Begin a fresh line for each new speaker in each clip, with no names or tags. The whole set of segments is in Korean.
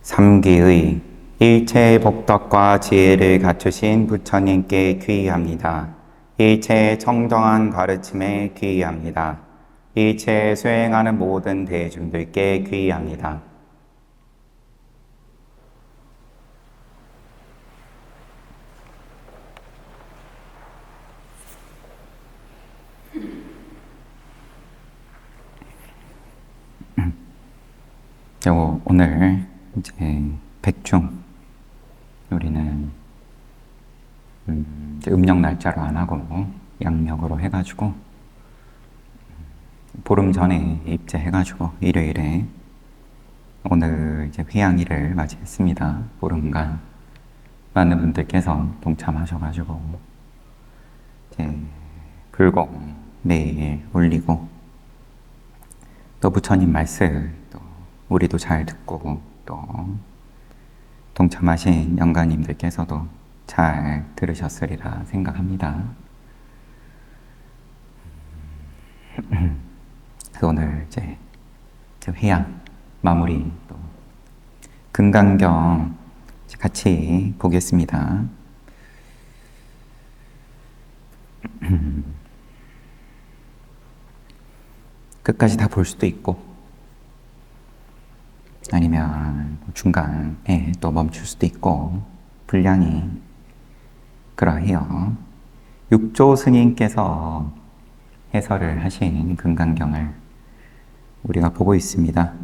삼기의 일체의 복덕과 지혜를 갖추신 부처님께 귀의합니다. 일체의 청정한 가르침에 귀의합니다. 일체에 수행하는 모든 대중들께 귀의합니다. 오늘 이제 백중 우리는 이제 음력 날짜로 안 하고 양력으로 해가지고 보름 전에 입제해가지고 일요일에 오늘 이제 회양일을 맞이했습니다. 보름간 많은 분들께서 동참하셔가지고 이제 불공 매일 올리고 또 부처님 말씀 또 우리도 잘 듣고 또 동참하신 영가님들께서도 잘 들으셨으리라 생각합니다. 그래서 오늘 이제 회양 마무리 또 금강경 같이 보겠습니다. 끝까지 다 볼 수도 있고 아니면 중간에 또 멈출 수도 있고 분량이 그러해요. 육조 스님께서 해설을 하신 금강경을 우리가 보고 있습니다.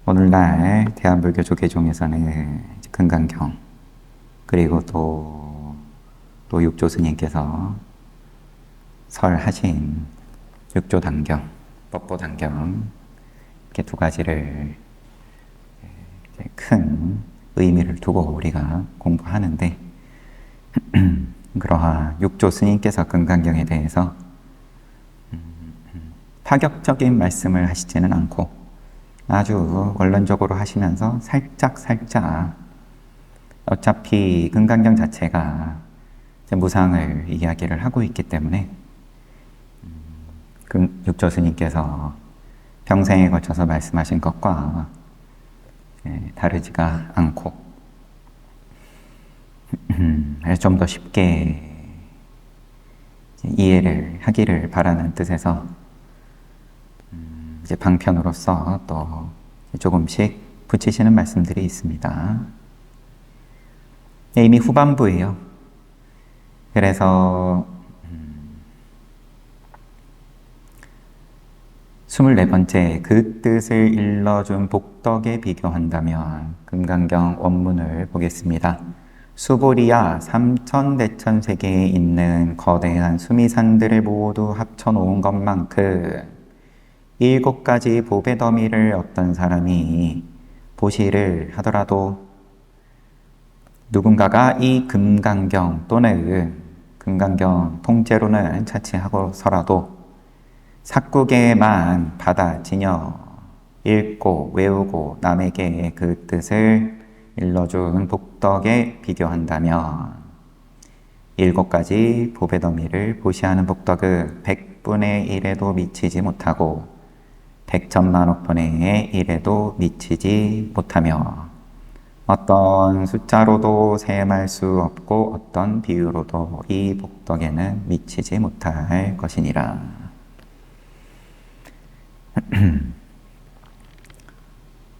오늘날 대한불교 조계종에서는 금강경 그리고 또 육조 스님께서 설하신 육조단경, 법보단경 이렇게 두 가지를 큰 의미를 두고 우리가 공부하는데 그러한 육조 스님께서 금강경에 대해서 파격적인 말씀을 하시지는 않고 아주 원론적으로 하시면서 살짝 어차피 금강경 자체가 무상을 이야기를 하고 있기 때문에 육조 스님께서 평생에 걸쳐서 말씀하신 것과 다르지가 않고 좀 더 쉽게 이해를 하기를 바라는 뜻에서 이제 방편으로서 또 조금씩 붙이시는 말씀들이 있습니다. 이미 후반부예요. 그래서 24번째 그 뜻을 일러준 복덕에 비교한다면 금강경 원문을 보겠습니다. 수보리야 삼천대천 세계에 있는 거대한 수미산들을 모두 합쳐놓은 것만큼 7가지 보배 더미를 어떤 사람이 보시를 하더라도 누군가가 이 금강경 또는 금강경 통째로는 차치하고서라도 삭국에만 받아지녀 읽고 외우고 남에게 그 뜻을 일러준 복덕에 비교한다면 7가지 보배더미를 보시하는 복덕은 100분의 1에도 미치지 못하고 100천만억 분의 1에도 미치지 못하며 어떤 숫자로도 셈할 수 없고 어떤 비유로도 이 복덕에는 미치지 못할 것이니라.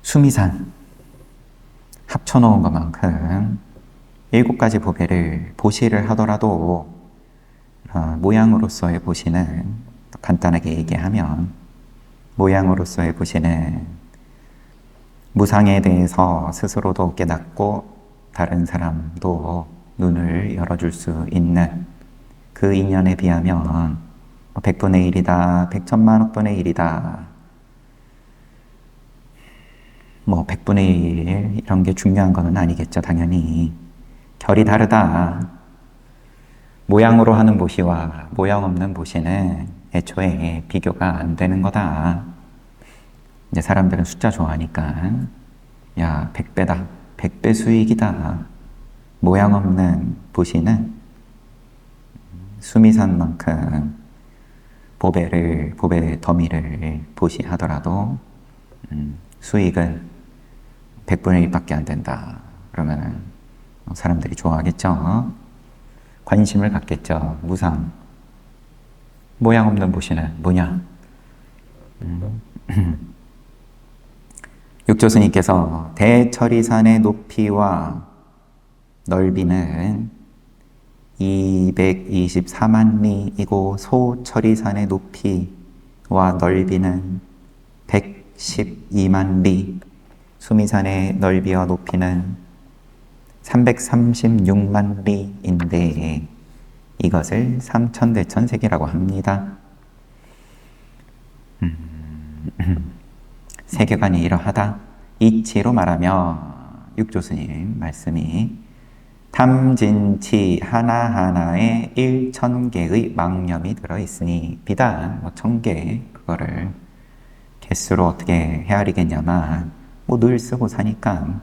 수미산 합쳐놓은 것만큼 7가지 보배를 보시를 하더라도 모양으로서의 보시는 간단하게 얘기하면 모양으로서의 보시는 무상에 대해서 스스로도 깨닫고 다른 사람도 눈을 열어줄 수 있는 그 인연에 비하면 100분의 1이다, 100천만억 분의 1이다 100분의 1 이런 게 중요한 거는 아니겠죠. 당연히 결이 다르다. 모양으로 하는 보시와 모양 없는 보시는 애초에 비교가 안 되는 거다. 이제 사람들은 숫자 좋아하니까 야 100배다 100배 수익이다. 모양 없는 보시는 수미산만큼 보배 더미를 보시하더라도 수익은 100분의 1밖에 안 된다. 그러면은 사람들이 좋아하겠죠. 관심을 갖겠죠. 무상. 모양 없는 보시는 뭐냐? 육조스님께서 대처리산의 높이와 넓이는 224만 리이고 소처리산의 높이와 넓이는 112만 리, 수미산의 넓이와 높이는 336만 리인데 이것을 삼천대천세계라고 합니다. 세계관이 이러하다. 이치로 말하며 육조스님 말씀이 탐진치 하나하나에 1000개의 망념이 들어있으니 비단 1000개 그거를 개수로 어떻게 헤아리겠냐만 늘 쓰고 사니까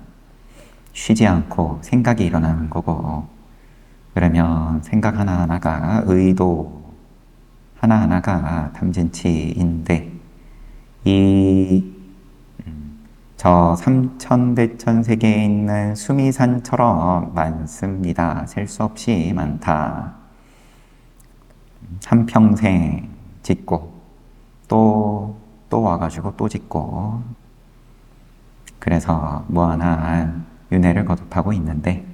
쉬지 않고 생각이 일어나는 거고, 그러면 생각 하나하나가 의도 하나하나가 탐진치인데 저 삼천대천 세계에 있는 수미산처럼 많습니다. 셀 수 없이 많다. 한평생 짓고 또 와가지고 또 짓고, 그래서 무한한 윤회를 거듭하고 있는데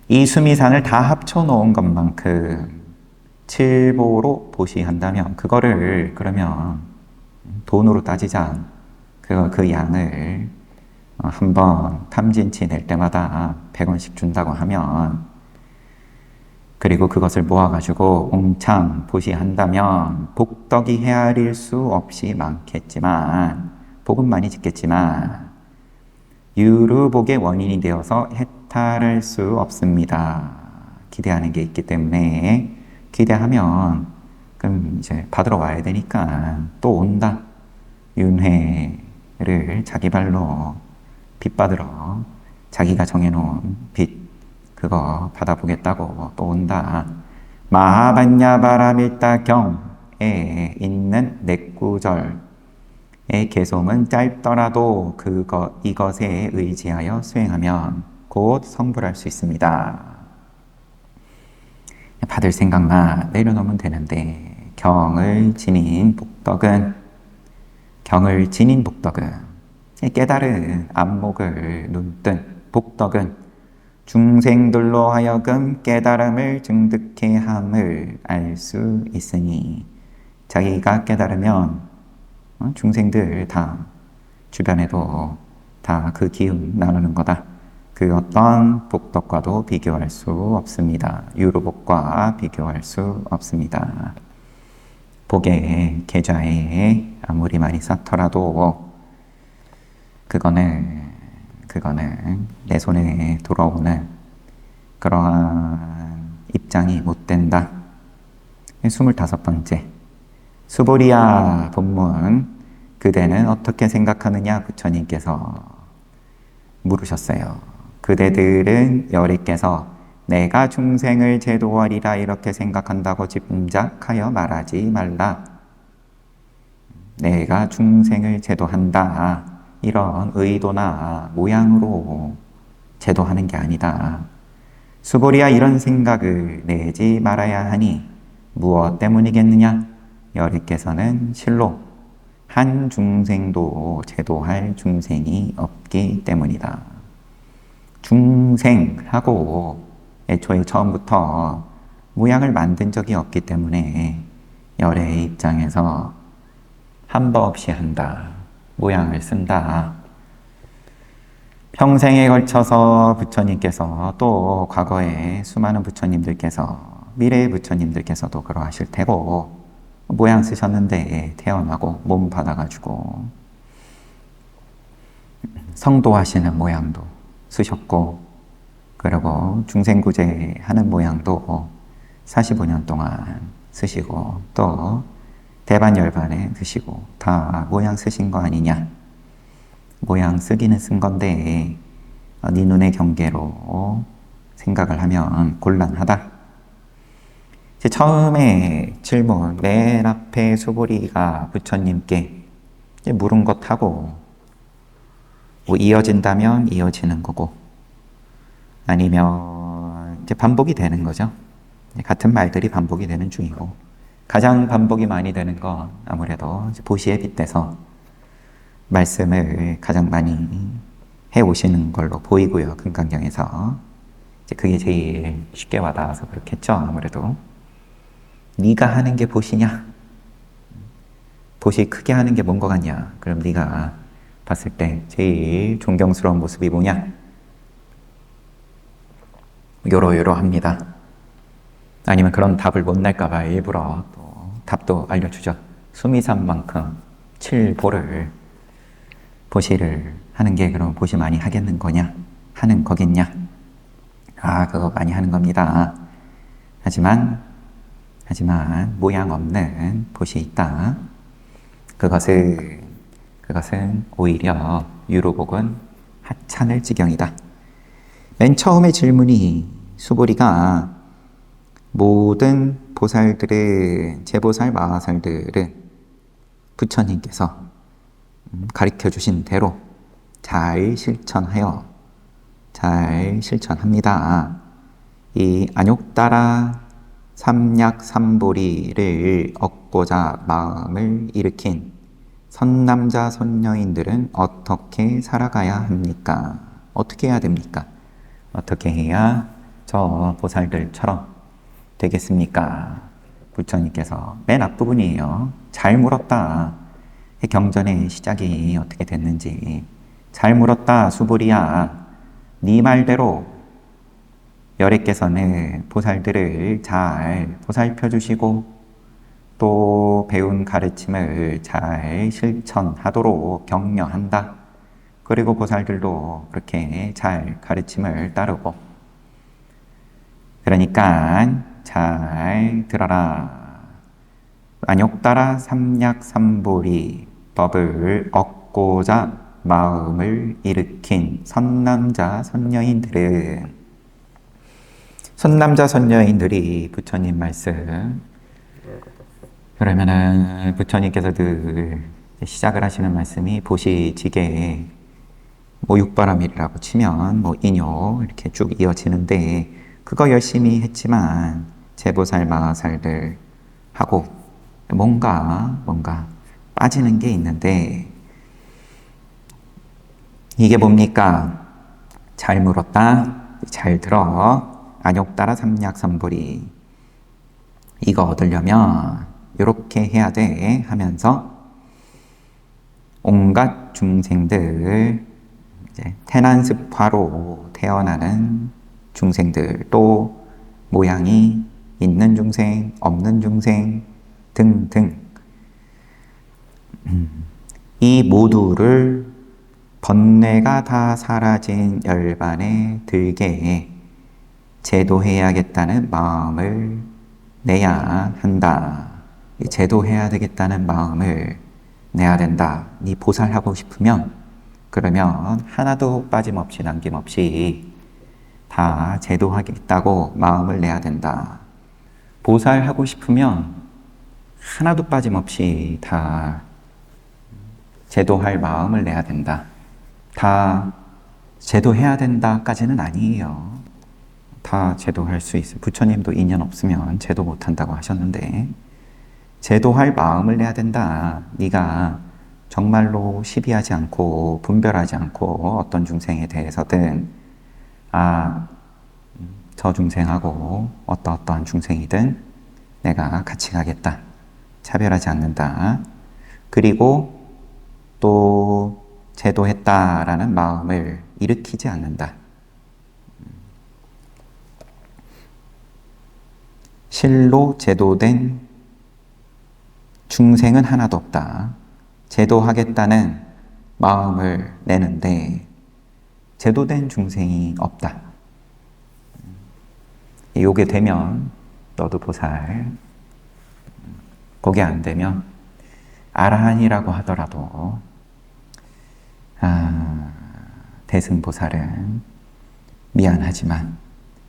이 수미산을 다 합쳐놓은 것만큼 칠보로 보시한다면 그거를 그러면 돈으로 따지자. 그 양을 한번 탐진치 낼 때마다 100원씩 준다고 하면, 그리고 그것을 모아가지고 옹창 보시한다면 복덕이 헤아릴 수 없이 많겠지만, 복은 많이 짓겠지만 유루복의 원인이 되어서 해탈할 수 없습니다. 기대하는 게 있기 때문에 기대하면 그럼 이제 받으러 와야 되니까 또 온다. 윤회를 자기 발로 빚 받으러 자기가 정해놓은 빚 그거 받아보겠다고 또 온다. 마하반야바라밀다경에 있는 넷구절의 개솜은 짧더라도 이것에 의지하여 수행하면 곧 성불할 수 있습니다. 받을 생각만 내려놓으면 되는데 경을 지닌 복덕은 깨달은 안목을 눈뜬 복덕은 중생들로 하여금 깨달음을 증득해 함을 알 수 있으니, 자기가 깨달으면 중생들 다 주변에도 다 그 기운 나누는 거다. 그 어떤 복덕과도 비교할 수 없습니다. 유로복과 비교할 수 없습니다. 복의 계좌에 아무리 많이 쌓더라도 그거는 내 손에 돌아오는 그러한 입장이 못 된다. 25번째 수보리야 본문, 그대는 어떻게 생각하느냐 부처님께서 물으셨어요. 그대들은 여리께서 내가 중생을 제도하리라 이렇게 생각한다고 짐작하여 말하지 말라. 내가 중생을 제도한다 이런 의도나 모양으로 제도하는 게 아니다. 수보리야 이런 생각을 내지 말아야 하니 무엇 때문이겠느냐? 여리께서는 실로 한 중생도 제도할 중생이 없기 때문이다. 중생하고 애초에 처음부터 모양을 만든 적이 없기 때문에 열의 입장에서 한 법 없이 한다. 모양을 쓴다. 평생에 걸쳐서 부처님께서 또 과거에 수많은 부처님들께서 미래의 부처님들께서도 그러하실 테고 모양 쓰셨는데 태어나고 몸 받아가지고 성도하시는 모양도 쓰셨고, 그리고 중생구제 하는 모양도 45년 동안 쓰시고 또 대반열반에 드시고 다 모양 쓰신 거 아니냐. 모양 쓰기는 쓴 건데 네 눈의 경계로 생각을 하면 곤란하다. 처음에 질문, 맨 앞에 수보리가 부처님께 물은 것하고 뭐 이어진다면 이어지는 거고, 아니면 이제 반복이 되는 거죠. 같은 말들이 반복이 되는 중이고, 가장 반복이 많이 되는 건 아무래도 보시에 빗대서 말씀을 가장 많이 해 오시는 걸로 보이고요. 금강경에서 이제 그게 제일 쉽게 와닿아서 그렇겠죠. 아무래도 네가 하는 게 보시냐? 보시 크게 하는 게 뭔 거 같냐? 그럼 네가 봤을 때 제일 존경스러운 모습이 뭐냐? 요러요러합니다. 아니면 그런 답을 못 낼까봐 일부러 또 답도 알려주죠. 수미산 만큼 7보를 보시를 하는 게 그럼 보시 많이 하겠는 거냐? 하는 거겠냐? 아, 그거 많이 하는 겁니다. 하지만 모양 없는 보시 있다. 그것은 오히려 유로복은 하찮을 지경이다. 맨 처음에 질문이 수보리가 모든 보살들은, 제보살, 마하살들은 부처님께서 가르쳐 주신 대로 잘 실천합니다. 이 안욕따라 삼약삼보리를 얻고자 마음을 일으킨 선남자 선녀인들은 어떻게 살아가야 합니까? 어떻게 해야 됩니까? 어떻게 해야 저 보살들처럼 되겠습니까? 부처님께서 맨 앞부분이에요. 잘 물었다. 경전의 시작이 어떻게 됐는지. 잘 물었다, 수보리야. 네 말대로 열애께서는 보살들을 잘 보살펴 주시고 또 배운 가르침을 잘 실천하도록 격려한다. 그리고 보살들도 그렇게 잘 가르침을 따르고, 그러니까 잘 들어라. 안욕따라 삼약삼보리 법을 얻고자 마음을 일으킨 선남자 선녀인들은, 선남자 선녀인들이 부처님 말씀, 그러면은 부처님께서 늘 시작을 하시는 말씀이 보시지게 뭐 육바라밀이라고 치면 뭐 인요 이렇게 쭉 이어지는데, 그거 열심히 했지만 제보살 마하살들 하고 뭔가 빠지는 게 있는데, 이게 뭡니까? 잘 물었다, 잘 들어. 안욕따라 삼약삼보리, 이거 얻으려면 이렇게 해야 돼 하면서 온갖 중생들, 이제 태난습화로 태어나는 중생들, 또 모양이 있는 중생, 없는 중생 등등, 이 모두를 번뇌가 다 사라진 열반에 들게 제도해야겠다는 마음을 내야 한다. 제도해야 되겠다는 마음을 내야 된다. 네 보살하고 싶으면, 그러면 하나도 빠짐없이 남김없이 다 제도하겠다고 마음을 내야 된다. 보살하고 싶으면 하나도 빠짐없이 다 제도할 마음을 내야 된다. 다 제도해야 된다까지는 아니에요. 다 제도할 수 있어요. 부처님도 인연 없으면 제도 못한다고 하셨는데, 제도할 마음을 내야 된다. 네가 정말로 시비하지 않고 분별하지 않고 어떤 중생에 대해서든 저 중생하고 어떠한 중생이든 내가 같이 가겠다. 차별하지 않는다. 그리고 또 제도했다라는 마음을 일으키지 않는다. 실로 제도된 중생은 하나도 없다. 제도하겠다는 마음을 내는데 제도된 중생이 없다. 요게 되면 너도 보살, 그게 안 되면 아라한이라고 하더라도 대승보살은 미안하지만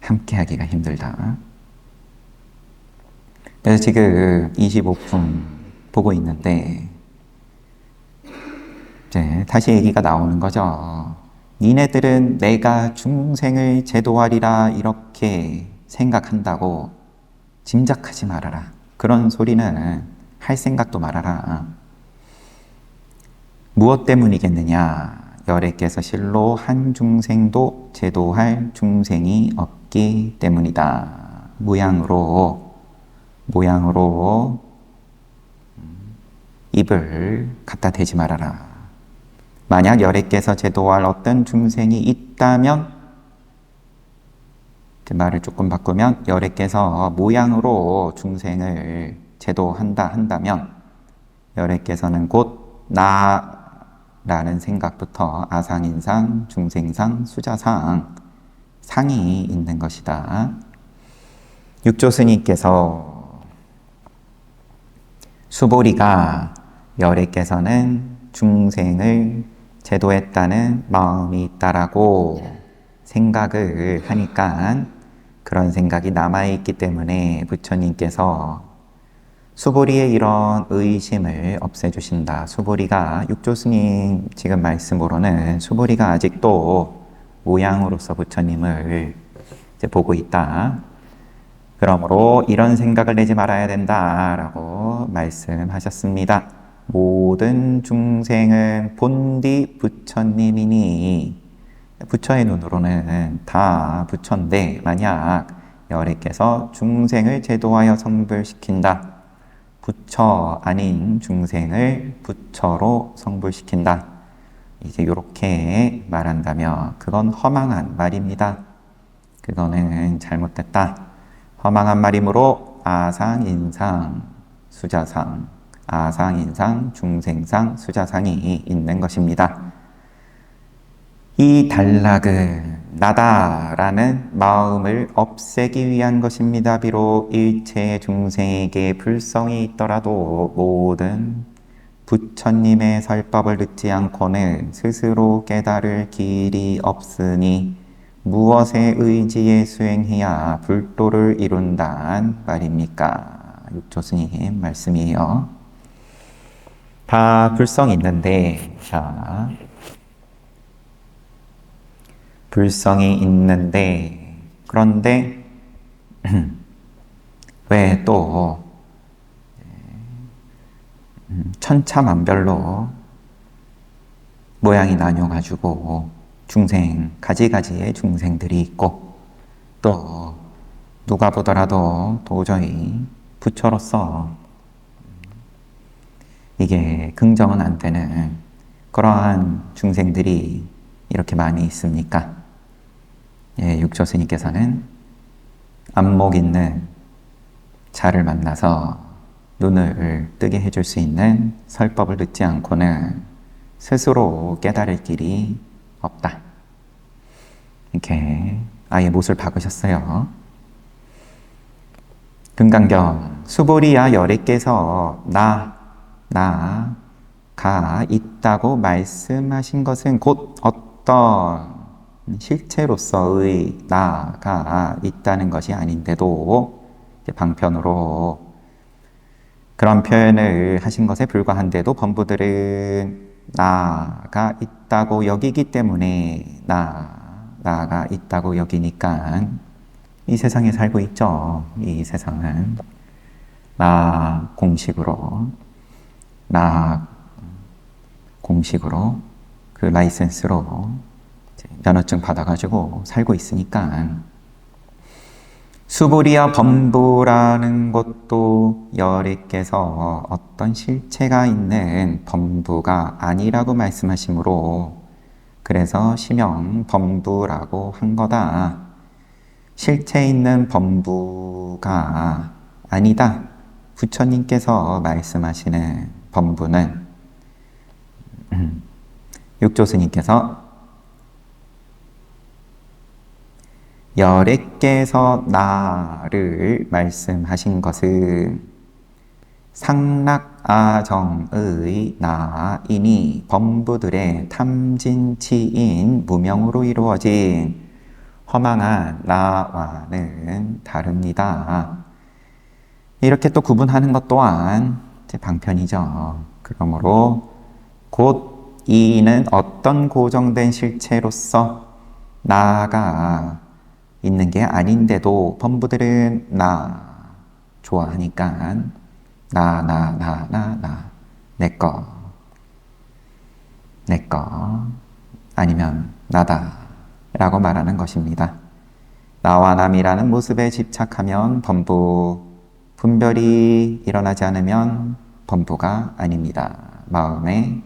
함께하기가 힘들다. 그래서 지금 25분 보고 있는데 이제 다시 얘기가 나오는 거죠. 니네들은 내가 중생을 제도하리라 이렇게 생각한다고 짐작하지 말아라. 그런 소리는 할 생각도 말아라. 무엇 때문이겠느냐? 열애께서 실로 한 중생도 제도할 중생이 없기 때문이다. 모양으로 입을 갖다 대지 말아라. 만약 열애께서 제도할 어떤 중생이 있다면, 말을 조금 바꾸면 열애께서 모양으로 중생을 제도한다 한다면 열애께서는 곧 나라는 생각부터 아상인상, 중생상, 수자상 상이 있는 것이다. 육조스님께서 수보리가 열애께서는 중생을 제도했다는 마음이 있다라고 생각을 하니까 그런 생각이 남아있기 때문에 부처님께서 수보리의 이런 의심을 없애주신다. 수보리가 육조스님 지금 말씀으로는 수보리가 아직도 모양으로서 부처님을 이제 보고 있다. 그러므로 이런 생각을 내지 말아야 된다라고 말씀하셨습니다. 모든 중생은 본디 부처님이니 부처의 눈으로는 다 부처인데 만약 열애께서 중생을 제도하여 성불시킨다. 부처 아닌 중생을 부처로 성불시킨다. 이제 이렇게 말한다면 그건 허망한 말입니다. 그거는 잘못됐다. 허망한 말이므로 아상인상, 수자상, 아상인상, 중생상, 수자상이 있는 것입니다. 이 단락은 나다라는 마음을 없애기 위한 것입니다. 비록 일체 중생에게 불성이 있더라도 모든 부처님의 설법을 듣지 않고는 스스로 깨달을 길이 없으니 무엇에 의지에 수행해야 불도를 이룬단 말입니까? 육조스님 말씀이에요. 다 불성이 있는데, 자, 불성이 있는데, 그런데 왜 또 천차만별로 모양이 나뉘어가지고 중생, 가지가지의 중생들이 있고 또 누가 보더라도 도저히 부처로서 이게 긍정은 안 되는 그러한 중생들이 이렇게 많이 있습니까? 예, 육조스님께서는 안목 있는 자를 만나서 눈을 뜨게 해줄 수 있는 설법을 듣지 않고는 스스로 깨달을 길이 없다. 이렇게 아예 못을 박으셨어요. 금강경 수보리야 열애께서 나가 있다고 말씀하신 것은 곧 어떤 실체로서의 나가 있다는 것이 아닌데도 방편으로 그런 표현을 하신 것에 불과한데도 범부들은 나가 있다고 여기기 때문에 나가 있다고 여기니까 이 세상에 살고 있죠. 이 세상은 나 공식으로 그 라이센스로 면허증 받아가지고 살고 있으니까 수보리야 범부라는 것도 열애께서 어떤 실체가 있는 범부가 아니라고 말씀하시므로 그래서 시명 범부라고 한 거다. 실체 있는 범부가 아니다. 부처님께서 말씀하시는 범부는 육조스님께서 열애께서 나를 말씀하신 것은 상락아정의 나이니 범부들의 탐진치인 무명으로 이루어진 허망한 나와는 다릅니다. 이렇게 또 구분하는 것 또한 방편이죠. 그러므로 곧 이는 어떤 고정된 실체로서 나가 있는 게 아닌데도 범부들은 나 좋아하니까 내꺼 아니면 나다 라고 말하는 것입니다. 나와 남이라는 모습에 집착하면 범부, 분별이 일어나지 않으면 범부가 아닙니다. 마음에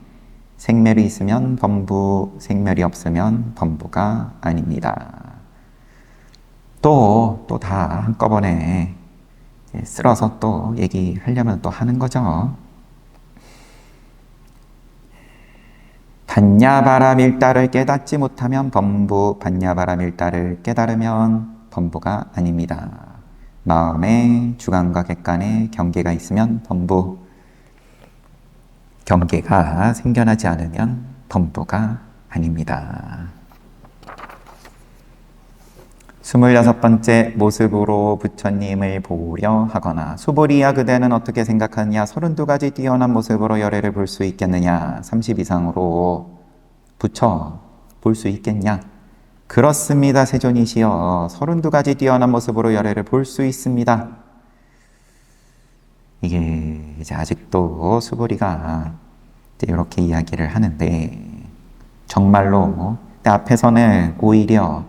생멸이 있으면 범부, 생멸이 없으면 범부가 아닙니다. 또 다 한꺼번에 쓸어서 또 얘기하려면 또 하는 거죠. 반야바라밀다를 깨닫지 못하면 범부, 반야바라밀다를 깨달으면 범부가 아닙니다. 마음에 주관과 객관의 경계가 있으면 범부, 경계가 생겨나지 않으면 범부가 아닙니다. 26번째, 모습으로 부처님을 보려 하거나 수보리야 그대는 어떻게 생각하느냐? 32가지 뛰어난 모습으로 열애를 볼 수 있겠느냐? 30 이상으로 부처 볼 수 있겠냐? 그렇습니다, 세존이시여. 32가지 뛰어난 모습으로 열애를 볼 수 있습니다. 이게 이제 아직도 수보리가 이렇게 이야기를 하는데, 정말로 앞에서는 오히려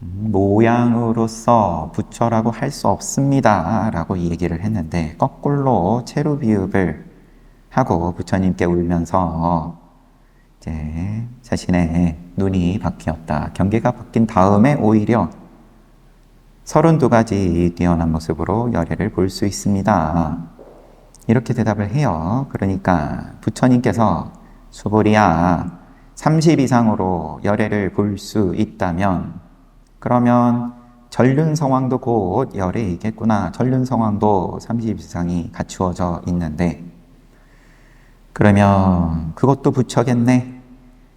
모양으로서 부처라고 할 수 없습니다 라고 얘기를 했는데, 거꾸로 체루비읍을 하고 부처님께 울면서 이제 자신의 눈이 바뀌었다, 경계가 바뀐 다음에 오히려 32가지 뛰어난 모습으로 열애를 볼 수 있습니다, 이렇게 대답을 해요. 그러니까 부처님께서 수보리야 30 이상으로 열애를 볼 수 있다면 그러면 전륜성왕도 곧 열애이겠구나. 전륜성왕도 30 이상이 갖추어져 있는데 그러면 그것도 부처겠네.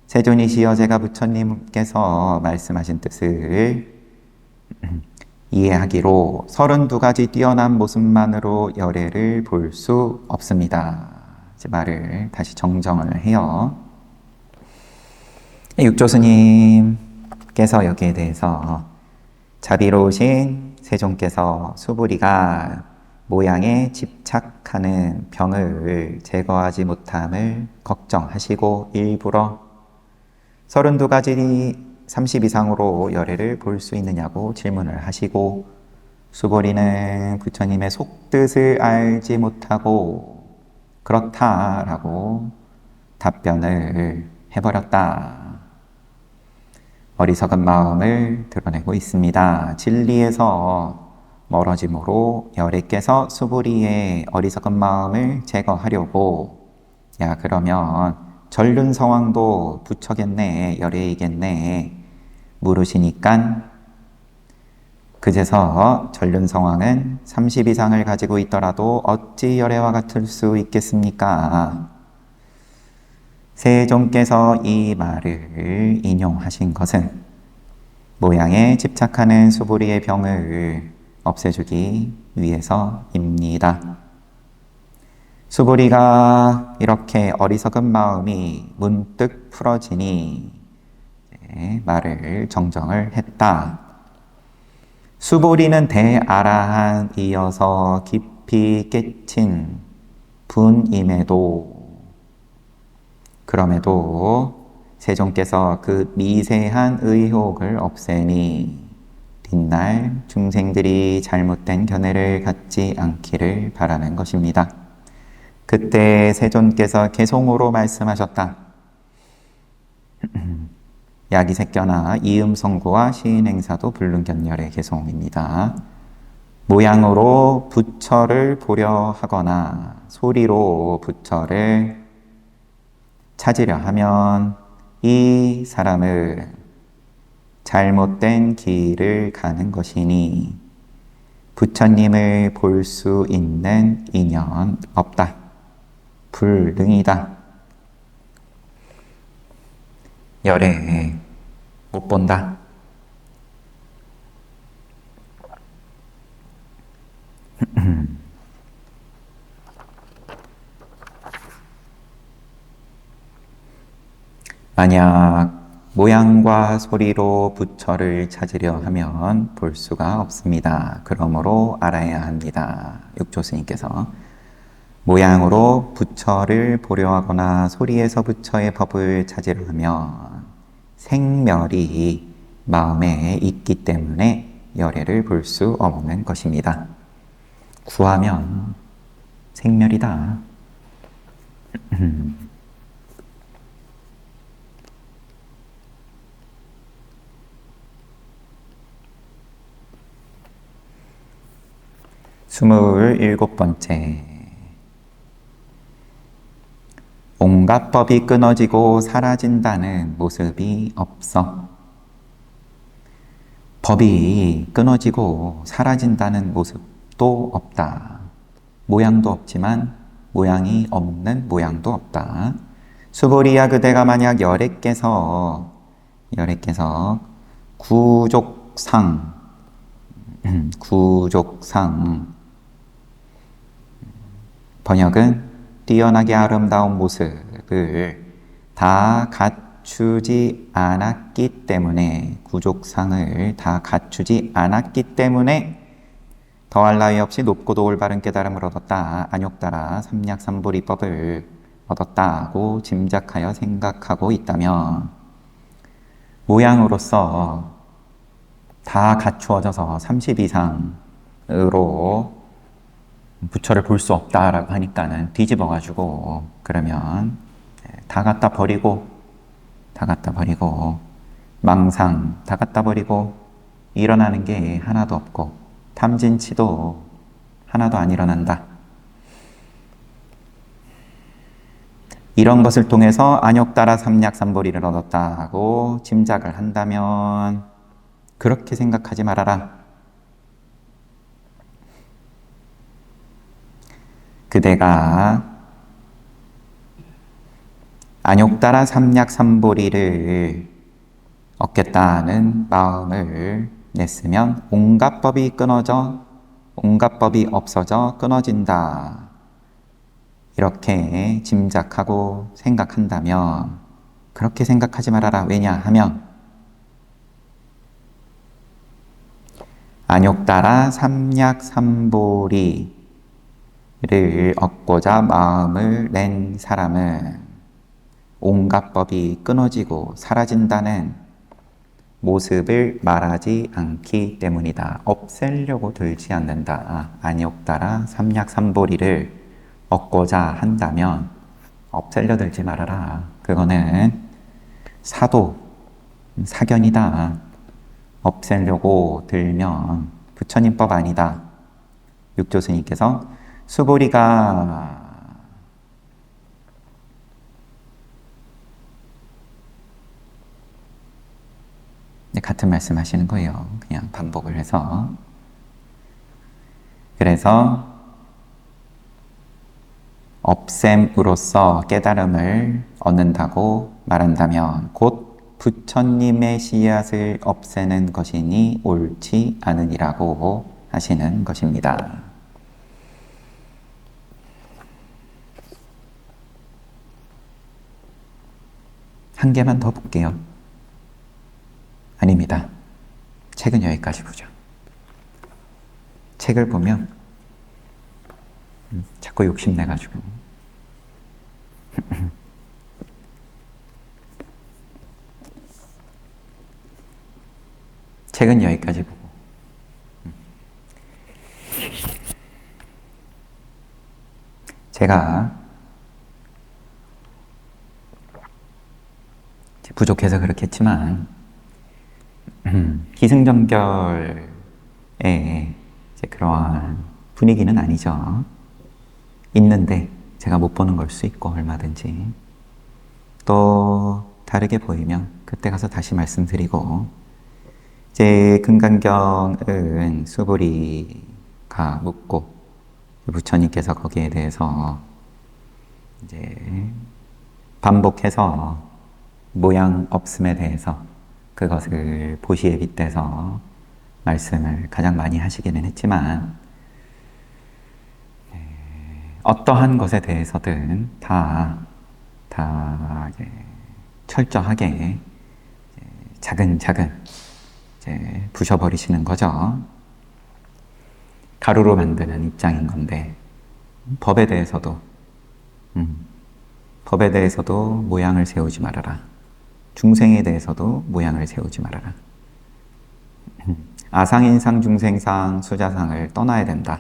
세존이시여, 제가 부처님께서 말씀하신 뜻을 이해하기로 32가지 뛰어난 모습만으로 열애를 볼 수 없습니다. 이제 말을 다시 정정을 해요. 육조스님께서 여기에 대해서 자비로우신 세존께서 수부리가 모양에 집착하는 병을 제거하지 못함을 걱정하시고 일부러 32가지 30 이상으로 열애를 볼 수 있느냐고 질문을 하시고, 수보리는 부처님의 속뜻을 알지 못하고 그렇다라고 답변을 해버렸다. 어리석은 마음을 드러내고 있습니다. 진리에서 멀어짐으로 열애께서 수부리의 어리석은 마음을 제거하려고, 야 그러면 전륜성왕도 부처겠네, 열애이겠네 물으시니까, 그제서 전륜성왕은 30 이상을 가지고 있더라도 어찌 열애와 같을 수 있겠습니까? 세존께서 이 말을 인용하신 것은 모양에 집착하는 수부리의 병을 없애주기 위해서입니다. 수부리가 이렇게 어리석은 마음이 문득 풀어지니 말을 정정을 했다. 수부리는 대아라한이어서 깊이 깨친 분임에도, 그럼에도 세존께서 그 미세한 의혹을 없애니 뒷날 중생들이 잘못된 견해를 갖지 않기를 바라는 것입니다. 그때 세존께서 개송으로 말씀하셨다. 야기색견화 이음성구와 시인행사도 불능견열의 개송입니다. 모양으로 부처를 보려 하거나 소리로 부처를 찾으려 하면 이 사람은 잘못된 길을 가는 것이니 부처님을 볼 수 있는 인연 없다. 불능이다. 열애 못 본다. 만약 모양과 소리로 부처를 찾으려 하면 볼 수가 없습니다. 그러므로 알아야 합니다. 육조스님께서 모양으로 부처를 보려 하거나 소리에서 부처의 법을 찾으려 하면 생멸이 마음에 있기 때문에 열애를 볼 수 없는 것입니다. 구하면 생멸이다. 스물일곱 번째. 온갖 법이 끊어지고 사라진다는 모습이 없어. 법이 끊어지고 사라진다는 모습도 없다. 모양도 없지만 모양이 없는 모양도 없다. 수보리야 그대가 만약 열애께서 구족상 번역은 뛰어나게 아름다운 모습을 다 갖추지 않았기 때문에 구족상을 다 갖추지 않았기 때문에 더할 나위 없이 높고도 올바른 깨달음을 얻었다. 안욕따라 삼약삼보리법을 얻었다고 짐작하여 생각하고 있다면 모양으로서 다 갖추어져서 30 이상으로 부처를 볼 수 없다라고 하니까는 뒤집어가지고 그러면 다 갖다 버리고 망상 다 갖다 버리고 일어나는 게 하나도 없고 탐진치도 하나도 안 일어난다. 이런 것을 통해서 안욕따라 삼약삼보리를 얻었다고 짐작을 한다면 그렇게 생각하지 말아라. 그대가 안욕따라 삼약삼보리를 얻겠다는 마음을 냈으면 온갖 법이 없어져 끊어진다. 이렇게 짐작하고 생각한다면 그렇게 생각하지 말아라. 왜냐하면 안욕따라 삼약삼보리를 얻고자 마음을 낸 사람은 온갖 법이 끊어지고 사라진다는 모습을 말하지 않기 때문이다. 없애려고 들지 않는다. 안욕따라 삼약삼보리를 얻고자 한다면 없애려 들지 말아라. 그거는 사견이다. 없애려고 들면 부처님법 아니다. 육조스님께서 수보리가 같은 말씀 하시는 거예요. 그냥 반복을 해서. 그래서 없앰으로써 깨달음을 얻는다고 말한다면 곧 부처님의 씨앗을 없애는 것이니 옳지 않으니라고 하시는 것입니다. 한 개만 더 볼게요. 아닙니다. 책은 여기까지 보죠. 책을 보면 자꾸 욕심내가지고 책은 여기까지 보고 제가 부족해서 그렇겠지만 기승전결의 그러한 분위기는 아니죠. 있는데 제가 못 보는 걸 수 있고 얼마든지 또 다르게 보이면 그때 가서 다시 말씀드리고 이제 금강경은 수보리가 묻고 부처님께서 거기에 대해서 이제 반복해서 모양 없음에 대해서 그것을 보시에 빗대서 말씀을 가장 많이 하시기는 했지만 어떠한 것에 대해서든 다 철저하게 차근차근 부셔버리시는 거죠. 가루로 만드는 입장인 건데 법에 대해서도 모양을 세우지 말아라. 중생에 대해서도 모양을 세우지 말아라. 아상인상 중생상 수자상을 떠나야 된다.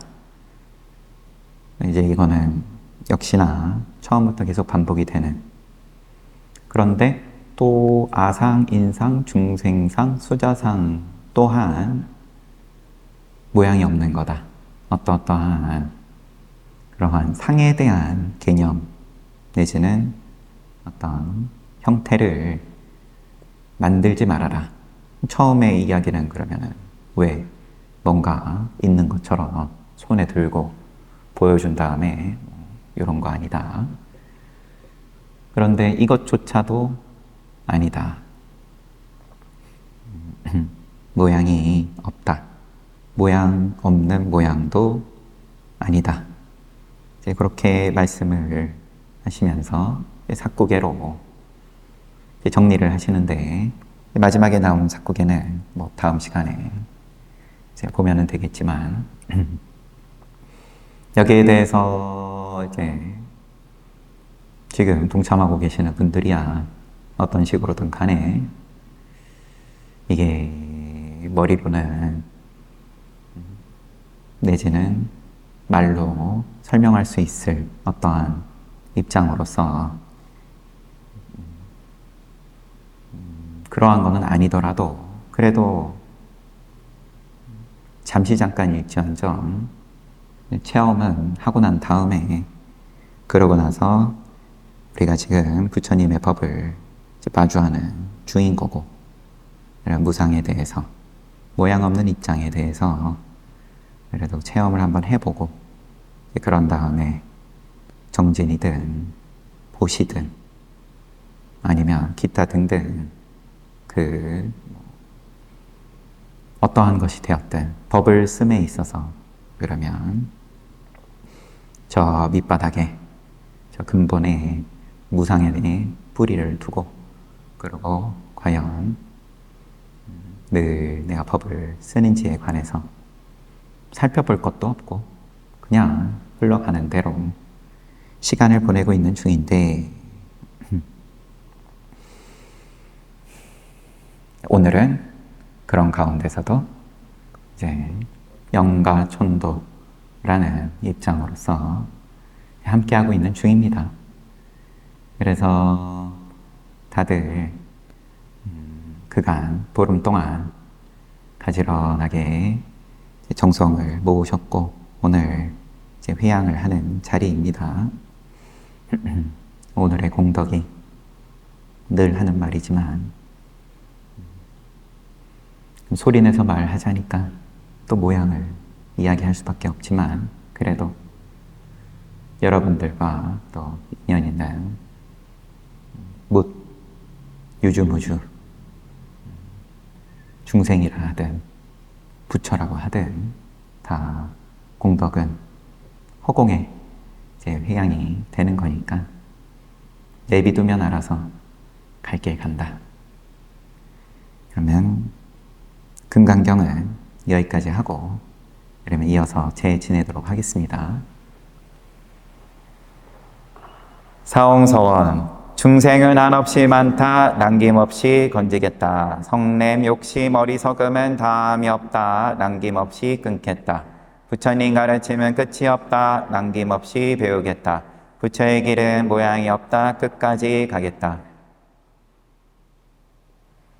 이제 이거는 역시나 처음부터 계속 반복이 되는, 그런데 또 아상, 인상, 중생상, 수자상 또한 모양이 없는 거다. 어떠한 그러한 상에 대한 개념 내지는 어떤 형태를 만들지 말아라. 처음에 이야기는 그러면은 왜 뭔가 있는 것처럼 손에 들고 보여준 다음에 이런 거 아니다. 그런데 이것조차도 아니다. 모양이 없다. 모양 없는 모양도 아니다. 이제 그렇게 말씀을 하시면서 삭구계로 정리를 하시는데, 마지막에 나온 삭구계는 뭐 다음 시간에 이제 보면은 되겠지만, 여기에 대해서 이제 지금 동참하고 계시는 분들이야 어떤 식으로든 간에 이게 머리로는 내지는 말로 설명할 수 있을 어떠한 입장으로서 그러한 거는 아니더라도 그래도 잠시 잠깐 일지언정 체험은 하고 난 다음에, 그러고 나서 우리가 지금 부처님의 법을 마주하는 중인 거고, 무상에 대해서, 모양 없는 입장에 대해서 그래도 체험을 한번 해보고, 그런 다음에 정진이든 보시든 아니면 기타 등등 어떠한 것이 되었든 법을 씀에 있어서 그러면 저 밑바닥에 저 근본에 무상에 뿌리를 두고, 그리고 과연 늘 내가 법을 쓰는지에 관해서 살펴볼 것도 없고 그냥 흘러가는 대로 시간을 보내고 있는 중인데, 오늘은 그런 가운데서도 이제 영가촌도라는 입장으로서 함께하고 있는 중입니다. 그래서 다들 그간 보름 동안 가지런하게 정성을 모으셨고 오늘 이제 회양을 하는 자리입니다. 오늘의 공덕이 늘 하는 말이지만 소리내서 말하자니까 또 모양을 이야기할 수밖에 없지만, 그래도 여러분들과 또 인연 있는 묻, 유주무주, 중생이라 하든 부처라고 하든 다 공덕은 허공에 이제 회양이 되는 거니까 내비두면 알아서 갈 길 간다. 그러면 금강경은 여기까지 하고, 그러면 이어서 지내도록 하겠습니다. 사홍서원, 중생은 한없이 많다. 남김없이 건지겠다. 성냄 욕심 어리석음은 다함이 없다. 남김없이 끊겠다. 부처님 가르침은 끝이 없다. 남김없이 배우겠다. 부처의 길은 모양이 없다. 끝까지 가겠다.